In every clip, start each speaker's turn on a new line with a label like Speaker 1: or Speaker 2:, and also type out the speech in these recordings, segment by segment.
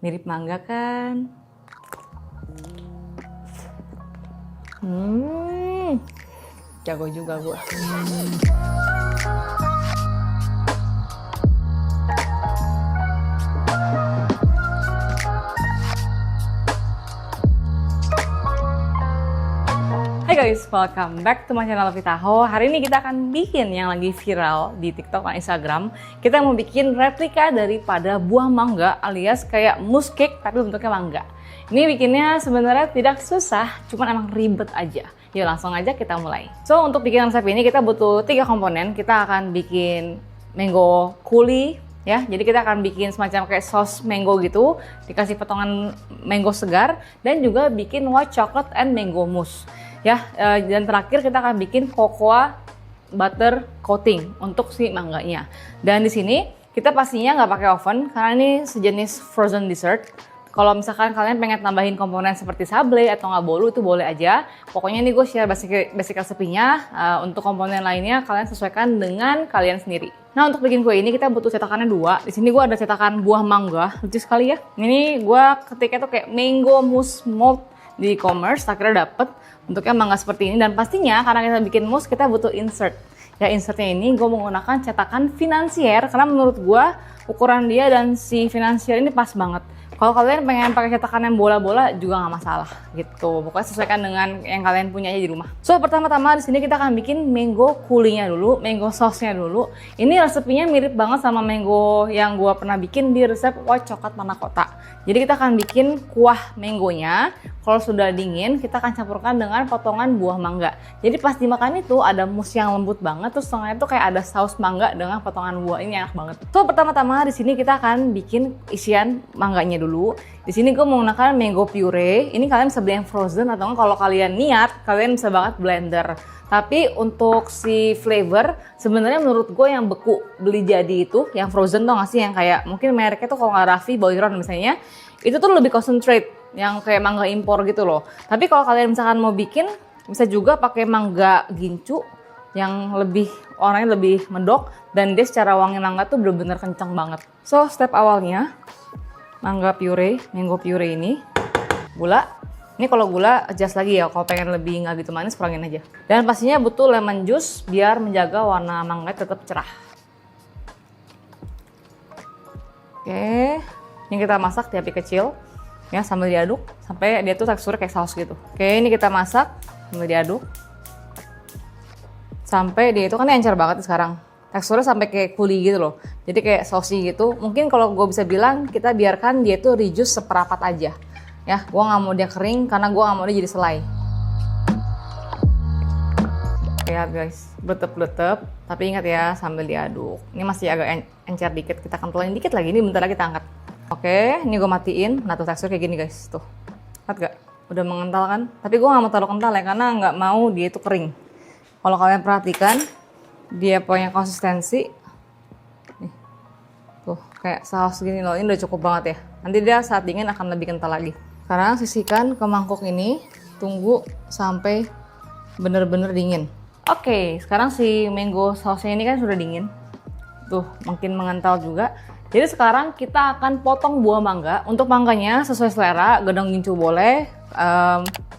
Speaker 1: Mirip mangga kan? Jago juga gue. Hai guys, welcome back to my channel Vitaho. Hari ini kita akan bikin yang lagi viral di TikTok dan Instagram. Kita mau bikin replika daripada buah mangga alias kayak mousse cake tapi bentuknya mangga. Ini bikinnya sebenarnya tidak susah, cuman emang ribet aja. Yuk langsung aja kita mulai. So untuk bikin resep ini kita butuh 3 komponen. Kita akan bikin mango coulis ya. Jadi kita akan bikin semacam kayak sos mango gitu, dikasih potongan mango segar dan juga bikin white chocolate and mango mousse. Ya, dan terakhir kita akan bikin cocoa butter coating untuk si mangganya. Dan di sini kita pastinya nggak pakai oven karena ini sejenis frozen dessert. Kalau misalkan kalian pengen tambahin komponen seperti sablé atau nggak bolu itu boleh aja. Pokoknya ini gue share basic resepinya. Untuk komponen lainnya kalian sesuaikan dengan kalian sendiri. Nah untuk bikin kue ini kita butuh cetakannya 2. Di sini gue ada cetakan buah mangga, lucu sekali ya. Ini gue ketiknya tuh kayak mango mousse mold di e-commerce, akhirnya dapet bentuknya mangga seperti ini. Dan pastinya karena kita bikin mousse kita butuh insert. Ya insertnya ini gue menggunakan cetakan Financier karena menurut gue ukuran dia dan si Financier ini pas banget. Kalau kalian pengen pakai cetakan yang bola-bola juga nggak masalah gitu. Pokoknya sesuaikan dengan yang kalian punya aja di rumah. So pertama-tama di sini kita akan bikin mango coulisnya dulu, mango sauce-nya dulu. Ini resepinya mirip banget sama mango yang gua pernah bikin di resep white chocolate panna cotta. Jadi kita akan bikin kuah mangonya. Kalau sudah dingin kita akan campurkan dengan potongan buah mangga. Jadi pas dimakan itu ada mousse yang lembut banget, terus tengahnya itu kayak ada saus mangga dengan potongan buah. Ini enak banget. So pertama-tama di sini kita akan bikin isian mangganya dulu. Di sini gue menggunakan mango puree. Ini kalian bisa beli yang frozen atau kalau kalian niat kalian bisa banget blender. Tapi untuk si flavor sebenarnya menurut gue yang beku beli jadi itu yang frozen tuh nggak sih yang kayak mungkin mereknya tuh kalau nggak Raffi, Boyron misalnya itu tuh lebih concentrate yang kayak mangga impor gitu loh. Tapi kalau kalian misalkan mau bikin bisa juga pakai mangga gincu yang lebih warnanya lebih medok dan dia secara wangi mangga tuh bener-bener kenceng banget. So step awalnya mango puree ini, gula. Ini kalau gula adjust lagi ya, kalau pengen lebih nggak gitu manis kurangin aja. Dan pastinya butuh lemon juice biar menjaga warna mangga tetap cerah. Oke, ini kita masak di api kecil ya sambil diaduk sampai dia tuh teksturnya kayak saus gitu. Oke, ini kita masak sambil diaduk sampai dia itu kan encer banget sekarang. Teksturnya sampai kayak coulis gitu loh. Jadi kayak saucy gitu. Mungkin kalau gue bisa bilang kita biarkan dia tuh reduce seperapat aja. Ya, gue nggak mau dia kering karena gue nggak mau dia jadi selai. Lihat guys, bletep-bletep. Tapi ingat ya sambil diaduk. Ini masih agak encer dikit. Kita kentulin dikit lagi. Ini bentar lagi kita angkat. Oke, ini gue matiin. Nah tuh tekstur kayak gini guys. Tuh, lihat gak? Udah mengental kan? Tapi gue nggak mau terlalu kental ya karena nggak mau dia itu kering. Kalau kalian perhatikan, dia punya konsistensi nih, tuh kayak saus gini loh. Ini udah cukup banget ya. Nanti dia saat dingin akan lebih kental lagi. Sekarang sisihkan ke mangkuk ini, tunggu sampai bener-bener dingin. Oke, sekarang si mango sausnya ini kan sudah dingin, tuh makin mengental juga. Jadi sekarang kita akan potong buah mangga. Untuk mangganya sesuai selera, gedang gincu boleh,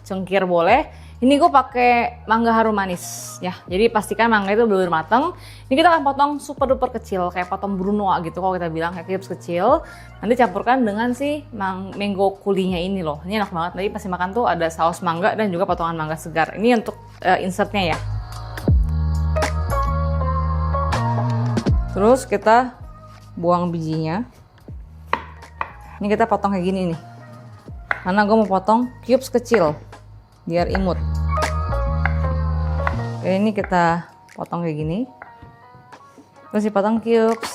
Speaker 1: cengkir boleh. Ini gue pakai mangga harum manis ya. Jadi pastikan mangga itu belum matang. Ini kita akan potong super duper kecil kayak potong brunoise gitu kalau kita bilang kayak cubes kecil. Nanti campurkan dengan si mango coulisnya ini loh. Ini enak banget. Nanti pasti makan tuh ada saus mangga dan juga potongan mangga segar. Ini untuk insertnya ya. Terus kita buang bijinya. Ini kita potong kayak gini nih. Karena gue mau potong cubes kecil biar imut. Oke, ini kita potong kayak gini. Terus dipotong cubes.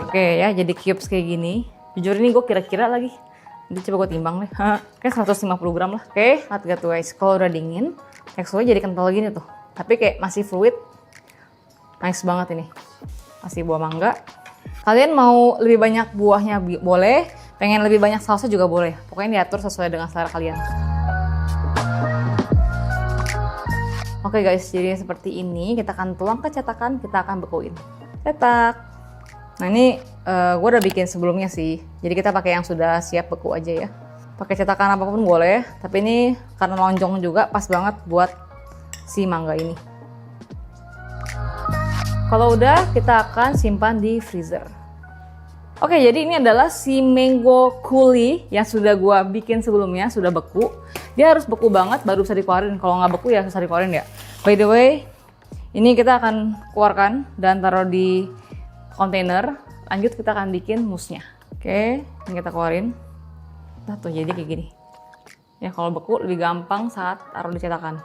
Speaker 1: Oke ya, jadi cubes kayak gini. Jujur ini gue kira-kira lagi. Nanti coba gue timbang deh. Kayak 150 gram lah. Oke, lihat gak tuh guys. Kalau udah dingin, teksturnya jadi kental gini tuh. Tapi kayak masih fluid. Nice banget ini. Masih buah mangga. Kalian mau lebih banyak buahnya boleh. Pengen lebih banyak sausnya juga boleh. Pokoknya diatur sesuai dengan selera kalian. Oke guys, jadi seperti ini. Kita akan tuang ke cetakan, kita akan bekuin. Cetak. Nah ini gue udah bikin sebelumnya sih. Jadi kita pakai yang sudah siap beku aja ya. Pakai cetakan apapun boleh, tapi ini karena lonjong juga pas banget buat si mangga ini. Kalau udah, kita akan simpan di freezer. Oke, jadi ini adalah si mango coulis yang sudah gue bikin sebelumnya, sudah beku. Dia harus beku banget baru bisa dikeluarin. Kalau nggak beku ya susah dikeluarin ya. By the way, ini kita akan keluarkan dan taruh di kontainer. Lanjut kita akan bikin mousse-nya. Oke, ini kita keluarin. Nah tuh jadi kayak gini. Ya kalau beku lebih gampang saat taruh di cetakan.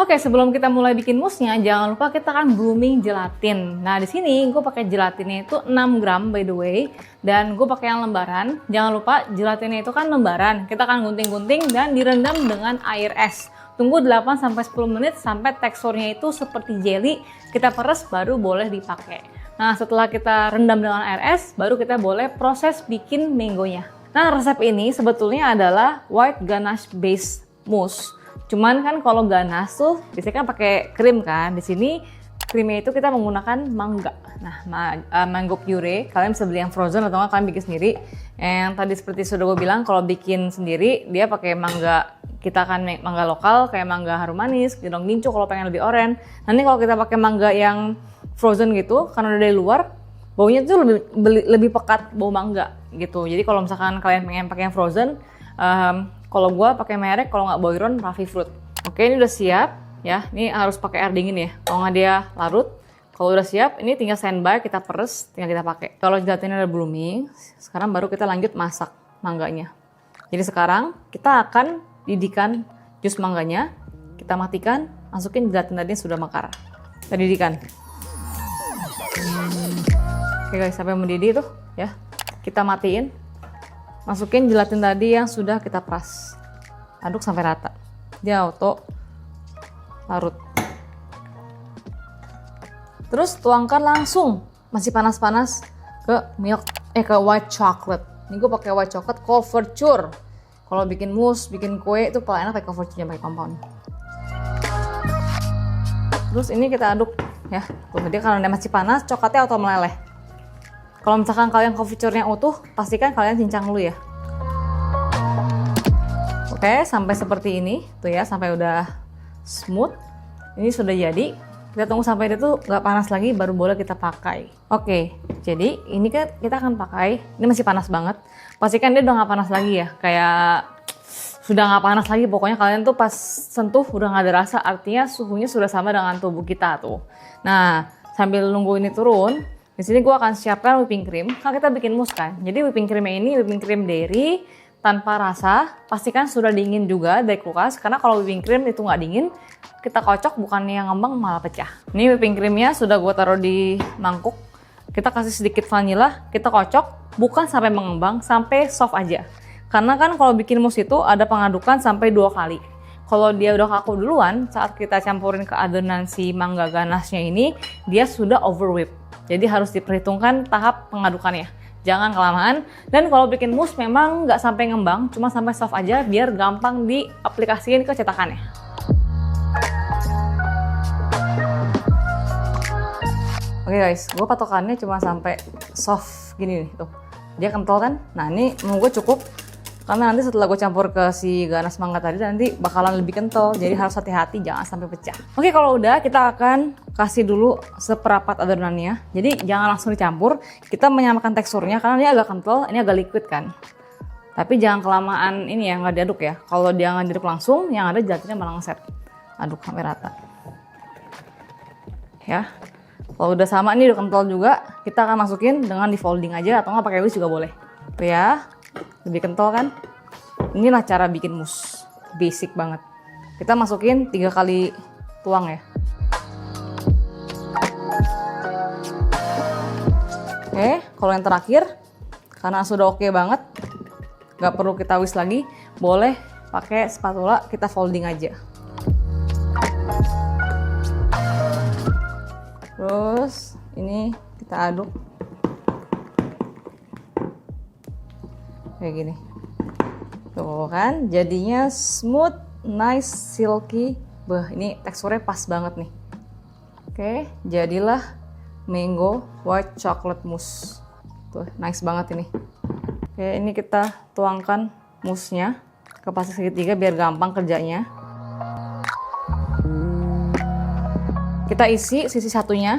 Speaker 1: Oke, sebelum kita mulai bikin mousse-nya, jangan lupa kita akan blooming gelatin. Nah, di sini gue pakai gelatinnya itu 6 gram by the way, dan gue pakai yang lembaran. Jangan lupa gelatinnya itu kan lembaran. Kita akan gunting-gunting dan direndam dengan air es. Tunggu 8-10 menit sampai teksturnya itu seperti jelly. Kita peres baru boleh dipakai. Nah, setelah kita rendam dengan air es, baru kita boleh proses bikin mangonya. Nah, resep ini sebetulnya adalah white ganache based mousse. Cuman kan kalau ganache tuh biasanya kan pakai krim kan. Di sini krimnya itu kita menggunakan mangga. Nah, mango puree. Kalian bisa beli yang frozen atau nggak kalian bikin sendiri. Yang tadi seperti sudah gue bilang, kalau bikin sendiri dia pakai mangga. Kita akan mangga lokal kayak mangga harum manis, gedong gincu kalau pengen lebih oren. Nanti kalau kita pakai mangga yang frozen gitu, karena udah dari luar, baunya tuh lebih pekat bau mangga gitu. Jadi kalau misalkan kalian pengen pakai yang frozen, kalau gue pakai merek, kalau nggak Boiron, Ravi Fruit. Oke, ini udah siap ya. Ini harus pakai air dingin ya. Kalau nggak dia larut. Kalau udah siap, ini tinggal standby, kita peres, tinggal kita pakai. Kalau gelatinnya udah blooming, sekarang baru kita lanjut masak mangganya. Jadi sekarang kita akan didihkan jus mangganya. Kita matikan, masukin gelatin tadi yang sudah mekar. Kita didihkan. Oke guys, sampai mendidih tuh ya. Kita matiin. Masukin gelatin tadi yang sudah kita peras. Aduk sampai rata. Dia auto larut. Terus tuangkan langsung, masih panas-panas, ke ke white chocolate. Ini gue pakai white chocolate couverture. Kalau bikin mousse, bikin kue itu paling enak pakai couverture, jangan pakai compound. Terus ini kita aduk ya. Tuh, dia karena dia masih panas, coklatnya auto meleleh. Kalau misalkan kalian couverture-nya utuh, pastikan kalian cincang dulu ya. Oke, sampai seperti ini, tuh ya, sampai udah smooth. Ini sudah jadi. Kita tunggu sampai dia tuh nggak panas lagi, baru boleh kita pakai. Oke, jadi ini kan kita akan pakai. Ini masih panas banget. Pastikan dia udah nggak panas lagi ya, kayak sudah nggak panas lagi. Pokoknya kalian tuh pas sentuh udah nggak ada rasa, artinya suhunya sudah sama dengan tubuh kita tuh. Nah, sambil nunggu ini turun. Di sini gue akan siapkan whipping cream. Kan kita bikin mousse kan. Jadi whipping creamnya ini whipping cream dairy tanpa rasa. Pastikan sudah dingin juga dari kulkas. Karena kalau whipping cream itu nggak dingin, kita kocok bukannya yang ngembang malah pecah. Ini whipping creamnya sudah gue taruh di mangkuk. Kita kasih sedikit vanilla, kita kocok. Bukan sampai mengembang, sampai soft aja. Karena kan kalau bikin mousse itu ada pengadukan sampai 2 kali. Kalau dia udah kaku duluan, saat kita campurin ke adonan si mangga ganache-nya ini, dia sudah overwhip. Jadi harus diperhitungkan tahap pengadukannya. Jangan kelamaan. Dan kalau bikin mousse memang nggak sampai ngembang, cuma sampai soft aja biar gampang diaplikasiin ke cetakannya. Oke guys, gue patokannya cuma sampai soft gini nih tuh. Dia kental kan? Nah ini menurut gue cukup. Karena nanti setelah gue campur ke si ganache mangga tadi nanti bakalan lebih kental. Jadi harus hati-hati jangan sampai pecah. Oke, kalau udah kita akan kasih dulu seperapat adonannya. Jadi jangan langsung dicampur. Kita menyamakan teksturnya karena ini agak kental, ini agak liquid kan. Tapi jangan kelamaan ini ya, nggak diaduk ya. Kalau dia nggak diaduk langsung, yang ada gelatinnya malah ngeset. Aduk sampai rata. Ya. Kalau udah sama ini udah kental juga, kita akan masukin dengan di folding aja atau nggak pakai whisk juga boleh. Tuh ya. Lebih kental kan? Inilah cara bikin mousse. Basic banget. Kita masukin 3 kali tuang ya. Oke, kalau yang terakhir, karena sudah oke banget, nggak perlu kita whisk lagi, boleh pakai spatula kita folding aja. Terus ini kita aduk. Kayak gini. Tuh kan, jadinya smooth, nice, silky. Ini teksturnya pas banget nih. Oke, jadilah mango white chocolate mousse. Tuh, nice banget ini. Oke, ini kita tuangkan mousse-nya ke plastik segitiga biar gampang kerjanya. Kita isi sisi satunya.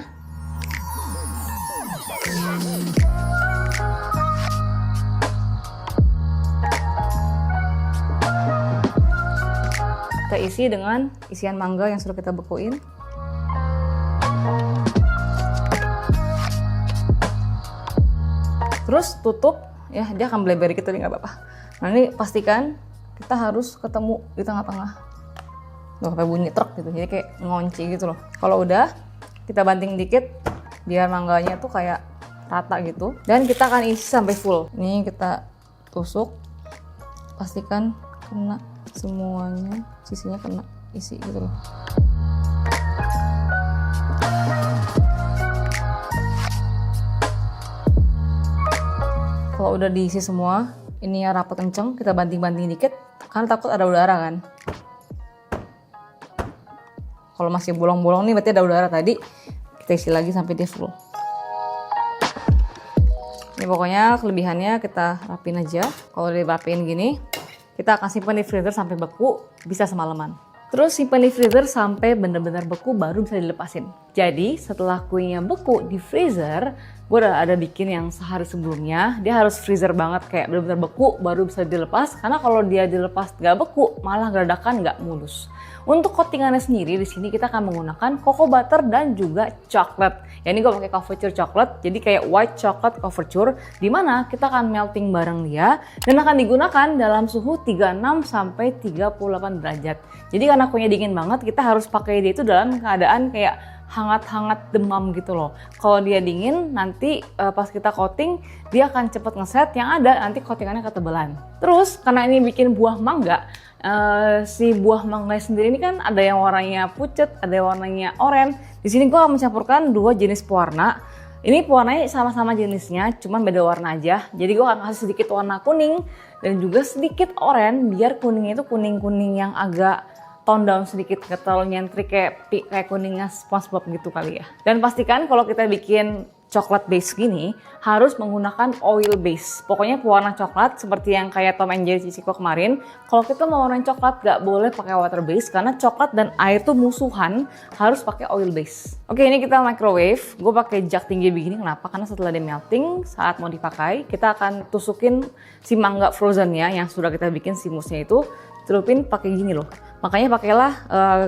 Speaker 1: Kita isi dengan isian mangga yang sudah kita bekuin. Terus tutup, ya dia akan bleber gitu, nggak apa-apa. Nah ini pastikan kita harus ketemu di tengah-tengah. Nggak sampai bunyi truk gitu, jadi kayak ngunci gitu loh. Kalau udah, kita banting dikit biar mangganya tuh kayak rata gitu. Dan kita akan isi sampai full. Ini kita tusuk, pastikan kena semuanya, sisinya kena isi gitu loh. Kalau udah diisi semua, ini ya rapat kenceng, kita banting-banting dikit karena takut ada udara kan. Kalau masih bolong-bolong nih berarti ada udara tadi, kita isi lagi sampai dia full. Ini pokoknya kelebihannya kita rapin aja. Kalau dirapiin gini, kita akan simpan di freezer sampai beku, bisa semalaman. Terus simpan di freezer sampai benar-benar beku baru bisa dilepasin. Jadi setelah kuenya beku di freezer, gue udah ada bikin yang sehari sebelumnya. Dia harus freezer banget, kayak benar-benar beku baru bisa dilepas. Karena kalau dia dilepas gak beku, malah geradakan gak mulus. Untuk coatingannya sendiri di sini kita akan menggunakan cocoa butter dan juga coklat. Ya ini gue pakai couverture coklat, jadi kayak white chocolate couverture, dimana kita akan melting bareng dia dan akan digunakan dalam suhu 36 sampai 38 derajat. Jadi karena kuenya dingin banget, kita harus pakai dia itu dalam keadaan kayak hangat-hangat demam gitu loh. Kalau dia dingin, nanti pas kita coating, dia akan cepet ngeset, yang ada nanti coatingannya ketebalan. Terus karena ini bikin buah mangga, si buah mangga sendiri ini kan ada yang warnanya pucat, ada yang warnanya oranye. Di sini gue mencampurkan dua jenis pewarna. Ini pewarnanya sama-sama jenisnya, cuman beda warna aja. Jadi gue akan kasih sedikit warna kuning dan juga sedikit oranye, biar kuningnya itu kuning-kuning yang agak tone down sedikit, gak terlalu nyentrik kayak kuningnya SpongeBob gitu kali ya. Dan pastikan kalau kita bikin coklat base gini harus menggunakan oil base. Pokoknya pewarna coklat seperti yang kayak Tom and Jerry Chico kemarin. Kalau kita mau warna coklat gak boleh pakai water base karena coklat dan air tuh musuhan, harus pakai oil base. Oke, ini kita microwave. Gue pakai jug tinggi begini, kenapa? Karena setelah di melting, saat mau dipakai, kita akan tusukin si mangga frozennya yang sudah kita bikin si mousse-nya itu, celupin pakai gini loh. Makanya pakailah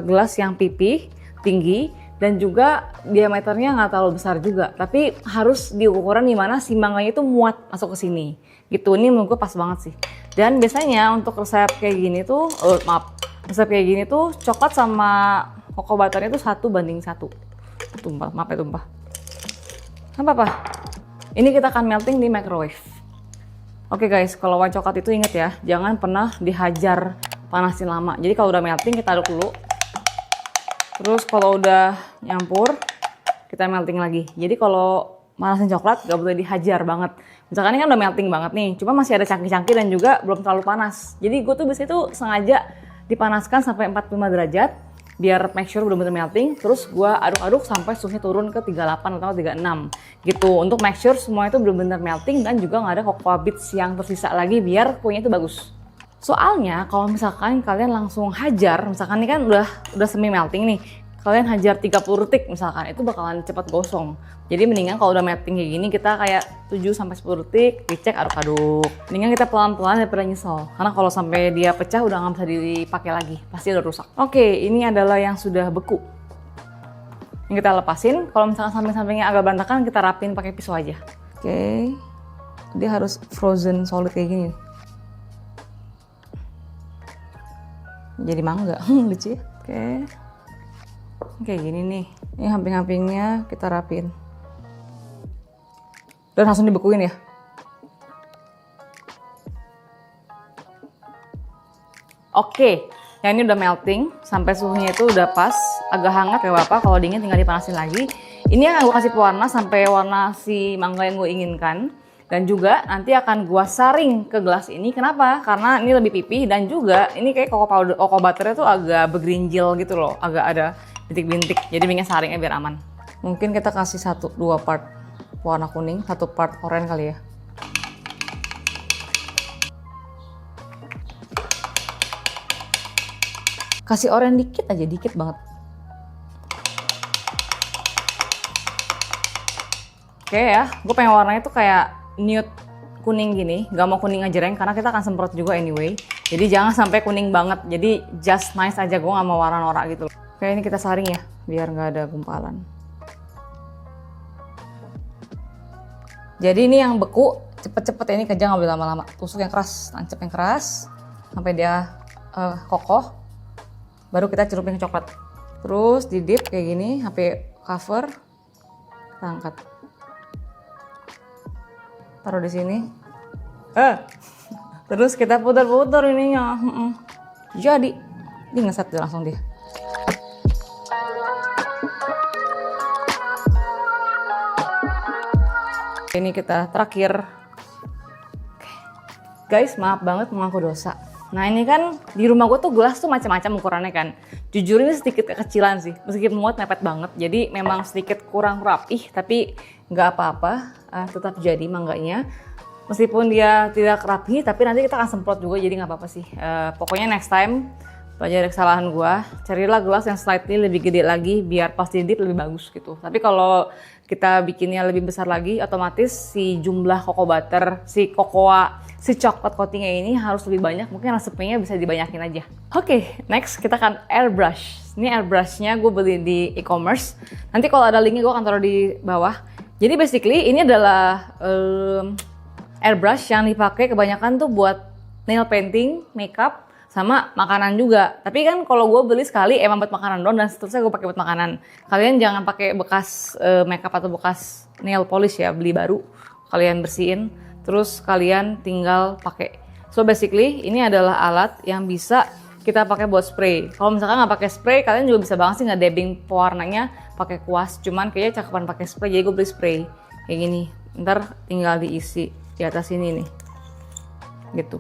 Speaker 1: gelas yang pipih, tinggi, dan juga diameternya nggak terlalu besar juga. Tapi harus di ukuran dimana si mangganya itu muat masuk ke sini. Gitu, ini menurut gue pas banget sih. Dan biasanya untuk resep kayak gini tuh, resep kayak gini tuh coklat sama cocoa butternya tuh 1:1. Tumpah, maaf ya tumpah. Apa-apa. Ini kita akan melting di microwave. Oke guys, kalau white coklat itu inget ya, jangan pernah dihajar panasin lama. Jadi kalau udah melting kita aduk dulu. Terus kalau udah nyampur kita melting lagi. Jadi kalau panasin coklat gak boleh dihajar banget. Misalkan ini kan udah melting banget nih, cuma masih ada cangkir-cangkir dan juga belum terlalu panas. Jadi gue tuh biasanya tuh sengaja dipanaskan sampai 45 derajat biar make sure benar-benar melting. Terus gue aduk-aduk sampai suhunya turun ke 38 atau 36 gitu. Untuk make sure semua itu benar-benar melting dan juga nggak ada cocoa bits yang tersisa lagi biar kuenya itu bagus. Soalnya kalau misalkan kalian langsung hajar, misalkan ini kan udah semi melting nih, kalian hajar 30 detik misalkan, itu bakalan cepat gosong. Jadi mendingan kalau udah melting kayak gini, kita kayak 7-10 detik, dicek aduk-aduk. Mendingan kita pelan-pelan daripada nyesel. Karena kalau sampai dia pecah udah nggak bisa dipakai lagi, pasti udah rusak. Oke, ini adalah yang sudah beku. Yang kita lepasin, kalau misalkan samping-sampingnya agak berantakan, kita rapin pakai pisau aja. Oke, dia harus frozen solid kayak gini. Jadi mangga, lucu ya. Oke. Kayak gini nih. Ini hamping-hampingnya kita rapin. Dan langsung dibekuin ya. Oke. Yang ini udah melting, sampai suhunya itu udah pas, agak hangat gak apa-apa, kalau dingin tinggal dipanasin lagi. Ini akan gue kasih pewarna sampai warna si mangga yang gue inginkan. Dan juga nanti akan gua saring ke gelas ini. Kenapa? Karena ini lebih pipih dan juga ini kayak cocoa butternya tuh agak bergerinjil gitu loh. Agak ada bintik-bintik. Jadi mendingan saringnya biar aman. Mungkin kita kasih 1-2 part warna kuning, 1 part oranye kali ya. Kasih oranye dikit aja, dikit banget. Oke ya, gue pengen warnanya tuh kayak nude kuning gini. Gak mau kuning ngejreng karena kita akan semprot juga anyway. Jadi jangan sampai kuning banget. Jadi just nice aja, gue gak mau warna norak gitu. Oke, ini kita saring ya, biar gak ada gumpalan. Jadi ini yang beku, cepet-cepet ya, ini kerja nggak boleh lama-lama. Tusuk yang keras, tancap yang keras, sampai dia kokoh. Baru kita celupin ke coklat. Terus di dip kayak gini, sampai cover, kita angkat. Taruh di sini. Terus kita putar-putar ininya. Jadi, dia ngeset langsung dia. Ini kita terakhir. Guys, maaf banget mengaku dosa. Nah ini kan di rumah gue tuh gelas tuh macam-macam ukurannya kan. Jujur ini sedikit kekecilan sih, meskipun muat mepet banget. Jadi memang sedikit kurang rapih, tapi nggak apa-apa, tetap jadi mangganya. Meskipun dia tidak rapi, tapi nanti kita akan semprot juga, jadi nggak apa-apa sih. Pokoknya next time, belajar dari kesalahan gue, carilah gelas yang slightly lebih gede lagi, biar pas didip lebih bagus gitu. Tapi kalau kita bikinnya lebih besar lagi, otomatis si jumlah cocoa butter, si coklat coatingnya ini harus lebih banyak. Mungkin resepnya bisa dibanyakin aja. Oke, next kita akan airbrush. Ini airbrushnya gue beli di e-commerce. Nanti kalau ada linknya gue akan taruh di bawah. Jadi basically ini adalah airbrush yang dipakai kebanyakan tuh buat nail painting, makeup, sama makanan juga. Tapi kan kalau gue beli sekali emang buat makanan doang, dan seterusnya gue pakai buat makanan. Kalian jangan pakai bekas makeup atau bekas nail polish ya, beli baru. Kalian bersihin, terus kalian tinggal pakai. So basically ini adalah alat yang bisa kita pakai buat spray. Kalau misalkan nggak pakai spray, kalian juga bisa banget sih ngedabbing pewarnanya pakai kuas. Cuman kayaknya cakepan pakai spray, jadi gue beli spray kayak gini. Ntar tinggal diisi di atas ini nih, gitu.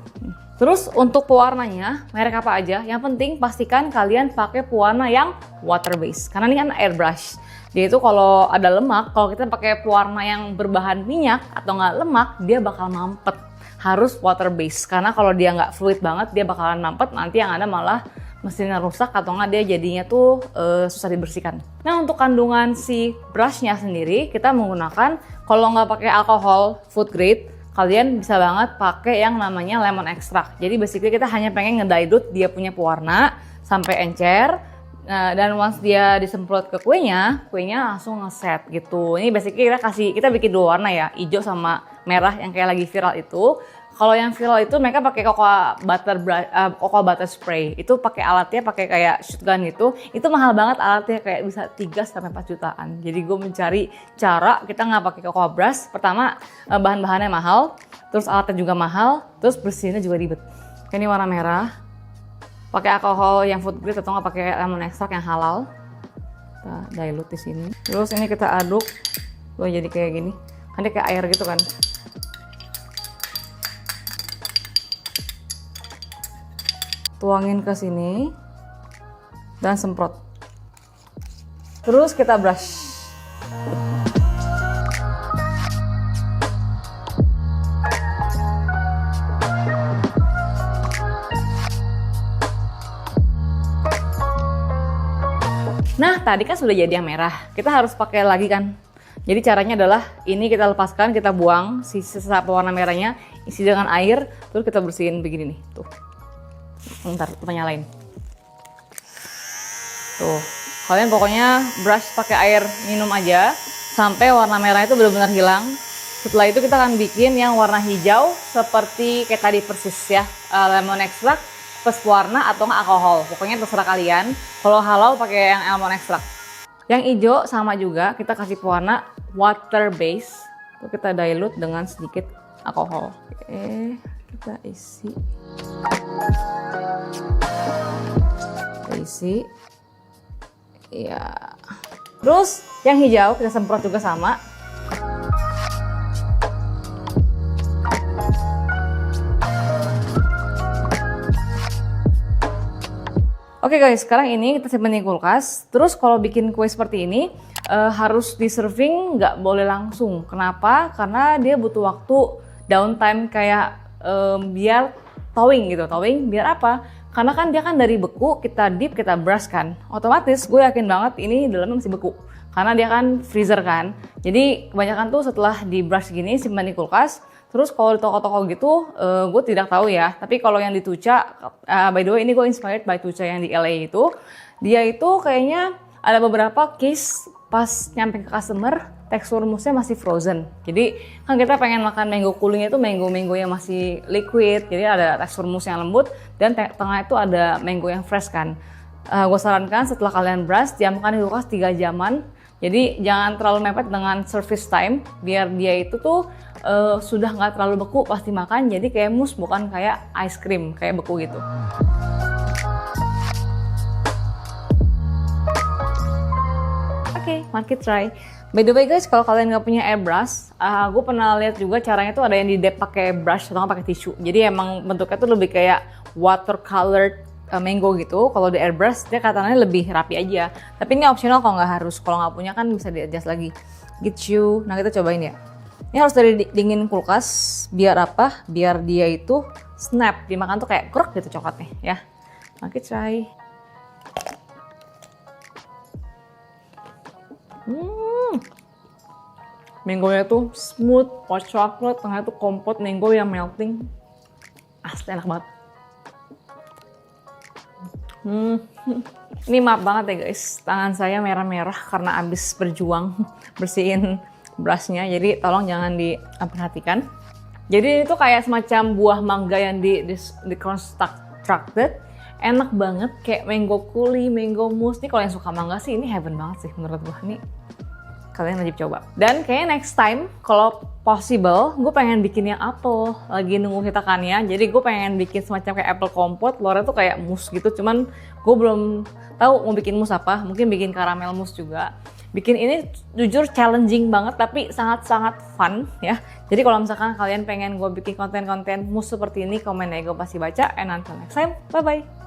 Speaker 1: Terus untuk pewarnanya, merek apa aja? Yang penting pastikan kalian pakai pewarna yang water based. Karena ini kan airbrush. Dia itu kalau ada lemak, kalau kita pakai pewarna yang berbahan minyak atau nggak lemak, dia bakal mampet. Harus water based. Karena kalau dia nggak fluid banget, dia bakalan mampet. Nanti yang ada malah mesinnya rusak atau nggak dia jadinya tuh susah dibersihkan. Nah untuk kandungan si brushnya sendiri, kita menggunakan kalau nggak pakai alkohol food grade, kalian bisa banget pakai yang namanya lemon extract. Jadi basically kita hanya pengen ngedilute dia punya pewarna sampai encer. Dan once dia disemprot ke kuenya langsung ngeset gitu. Ini basically kita bikin 2 warna ya, hijau sama merah yang kayak lagi viral itu. Kalau yang viral itu mereka pakai cocoa butter spray. Itu pakai alatnya pakai kayak shotgun gitu. Itu mahal banget alatnya, kayak bisa 3-4 jutaan. Jadi gue mencari cara kita nggak pakai cocoa brush. Pertama bahan-bahannya mahal, terus alatnya juga mahal, terus bersihnya juga ribet. Ini warna merah. Pakai alkohol yang food grade atau nggak pakai lemon extract yang halal. Kita dilute di sini. Terus ini kita aduk. Tuh jadi kayak gini. Kan dia kayak air gitu kan. Tuangin ke sini dan semprot. Terus kita brush. Nah, tadi kan sudah jadi yang merah. Kita harus pakai lagi kan. Jadi caranya adalah ini kita lepaskan, kita buang sisa pewarna merahnya, isi dengan air, terus kita bersihin begini nih. Tuh. Bentar, kita nyalain. Tuh, kalian pokoknya brush pakai air minum aja sampai warna merah itu benar-benar hilang. Setelah itu kita akan bikin yang warna hijau seperti kayak tadi persis ya, lemon extract plus warna atau nggak alkohol. Pokoknya terserah kalian. Kalau halal pakai yang lemon extract. Yang hijau sama juga kita kasih pewarna water base. Itu kita dilute dengan sedikit alkohol. Oke, kita isi. Ya. Terus yang hijau kita semprot juga sama. Oke guys, sekarang ini kita simpan di kulkas. Terus kalau bikin kue seperti ini, harus di serving, nggak boleh langsung. Kenapa? Karena dia butuh waktu downtime kayak biar thawing gitu. Thawing biar apa? Karena kan dia kan dari beku, kita dip, kita brush kan. Otomatis gue yakin banget ini dalamnya masih beku. Karena dia kan freezer kan. Jadi kebanyakan tuh setelah di brush gini simpan di kulkas. Terus kalau di toko-toko gitu, gue tidak tahu ya. Tapi kalau yang di Tuca, by the way ini gue inspired by Tuca yang di LA itu. Dia itu kayaknya ada beberapa case pas nyampe ke customer, tekstur musnya masih frozen. Jadi kan kita pengen makan mango coolingnya itu mango yang masih liquid. Jadi ada tekstur mus yang lembut dan tengah itu ada mango yang fresh kan. Gue sarankan setelah kalian brush, diamkan di kulkas 3 jaman. Jadi jangan terlalu mepet dengan service time, biar dia itu tuh sudah nggak terlalu beku pasti makan. Jadi kayak mus bukan kayak ice cream, kayak beku gitu. Oke, market try. By the way guys, kalau kalian nggak punya airbrush, gue pernah lihat juga caranya tuh ada yang di dip pakai brush atau pakai tisu. Jadi emang bentuknya tuh lebih kayak watercolored mango gitu. Kalau di airbrush dia katanya lebih rapi aja. Tapi ini optional kalau nggak harus. Kalau nggak punya kan bisa di adjust lagi. Gitu. Nah kita cobain ya. Ini harus dari dingin kulkas. Biar apa? Biar dia itu snap. Dimakan tuh kayak kruk gitu coklatnya ya. Oke try. Mangonya tuh smooth, hot chocolate, tengahnya tuh kompot mango yang melting. Asli enak banget. Ini maaf banget ya guys, tangan saya merah-merah karena abis berjuang bersihin brushnya. Jadi tolong jangan diperhatikan. Jadi itu kayak semacam buah mangga yang constructed. Enak banget kayak mango coulis, mango mousse. Nih kalau yang suka mangga sih ini heaven banget sih menurut gue nih. Kalian wajib coba. Dan kayaknya next time kalau possible gue pengen bikin yang apple, lagi nunggu hitakannya. Jadi gue pengen bikin semacam kayak apple kompot, luarnya tuh kayak mousse gitu. Cuman gue belum tahu mau bikin mousse apa. Mungkin bikin caramel mousse juga. Bikin ini jujur challenging banget tapi sangat-sangat fun ya. Jadi kalau misalkan kalian pengen gue bikin konten-konten mousse seperti ini, komen ya, gue pasti baca. And until next time, bye bye.